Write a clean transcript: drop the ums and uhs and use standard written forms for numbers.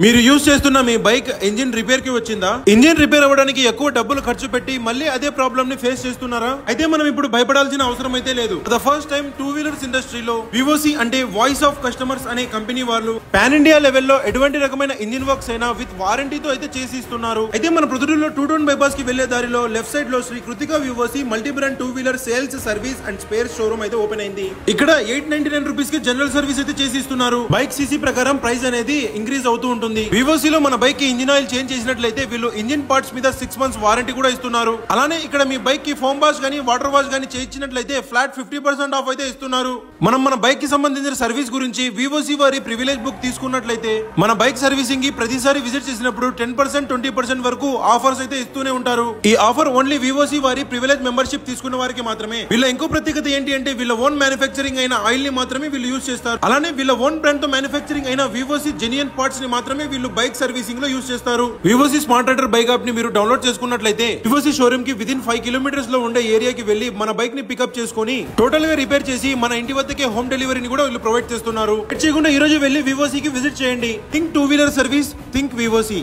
మీరు యూజ్ చేస్తున్న మీ bike engine repair కి వచ్చిందా? ఇంజిన్ రిపేర్ అవ్వడానికి ఎక్కువ డబ్బులు ఖర్చు పెట్టి మళ్ళీ అదే ప్రాబ్లమ్ ని ఫేస్ చేస్తున్నారా? అయితే మనం ఇప్పుడు భయపడాల్సిన అవసరం అయితే లేదు. The first time two wheelers ఇండస్ట్రీలో వివోసి అంటే వాయిస్ ఆఫ్ కస్టమర్స్ అనే కంపెనీ వాళ్ళు పాన్ ఇండియా లెవెల్లో ఎటువంటి రకమైన ఇంజిన్ వర్క్స్ అయినా విత్ వారంటీతో అయితే చేసి ఇస్తున్నారు. అయితే మన ప్రొద్దుటూరులో 2 టౌన్ బైపాస్ కి వెళ్లే దారిలో లెఫ్ట్ సైడ్ లో శ్రీ కృతిక వివోసి multi brand two wheeler sales service and spare showroom అయితే ఓపెన్ అయింది. ఇక్కడ 899 రూపీస్ కి జనరల్ సర్వీస్ అయితే చేసి ఇస్తున్నారు. బైక్ సీసీ ప్రకారం ప్రైస్ అనేది ఇంక్రీజ్ అవుతూ ఉంటుంది. వివోసిలో మన బైక్ కి ఇంజిన్ ఆయిల్ చేంజ్ చేసినట్లయితే వీళ్ళు ఇంజిన్ పార్ట్స్ మీద 6 months వారంటీ కూడా ఇస్తున్నారు. అలానే ఇక్కడ మీ బైక్ కి ఫోమ్ వాష్ గానీ వాటర్ వాష్ గానీ చేయించినట్లయితే ఫ్లాట్ 50% ఆఫ్ అయితే ఇస్తున్నారు. మనం మన బైక్ కి సంబంధించిన సర్వీస్ గురించి వివోసి వారి ప్రివిలేజ్ బుక్ తీసుకున్నట్లయితే మన బైక్ సర్వీసింగ్ కి ప్రతిసారి విజిట్ చేసినప్పుడు 10% 20% వరకు ఆఫర్స్ అయితే ఇస్తూనే ఉంటారు. ఈ ఆఫర్ ఓన్లీ వివోసి వారి ప్రివిలేజ్ మెంబర్షిప్ తీసుకున్న వారికి మాత్రమే. వీళ్ళ ఇంకో ప్రత్యేకత ఏంటి అంటే వీళ్ళ ఓన్ మ్యానుఫ్యాక్చరింగ్ అయిన ఆయిల్ ని మాత్రమే వీళ్ళు యూజ్ చేస్తారు. అలానే వీళ్ళ ఓన్ బ్రాండ్ తో మ్యానుఫ్యాక్చరింగ్ అయిన వివోసి జెన్యూన్ పార్ట్స్ ని మాత్రమే వీళ్ళు బైక్ సర్వీసింగ్ లో యూజ్ చేస్తారు. వివోసి స్మార్ట్ రైడర్ బైక్ యాప్ ని మీరు డౌన్లోడ్ చేసుకున్నట్లయితే వివోసి షోరూమ్ కి విదిన్ 5 kilometers లో ఉండే ఏరియాకి వెళ్లి మన బైక్ ని పికప్ చేసుకుని టోటల్ గా రిపేర్ చేసి మన ఇంటి వద్దకే హోమ్ డెలివరీని కూడా వీళ్ళు ప్రొవైడ్ చేస్తున్నారు. చేయకుండా ఈ రోజు వెళ్లి వివోసి కి విజిట్ చేయండి. Think two wheeler service, think వివోసి.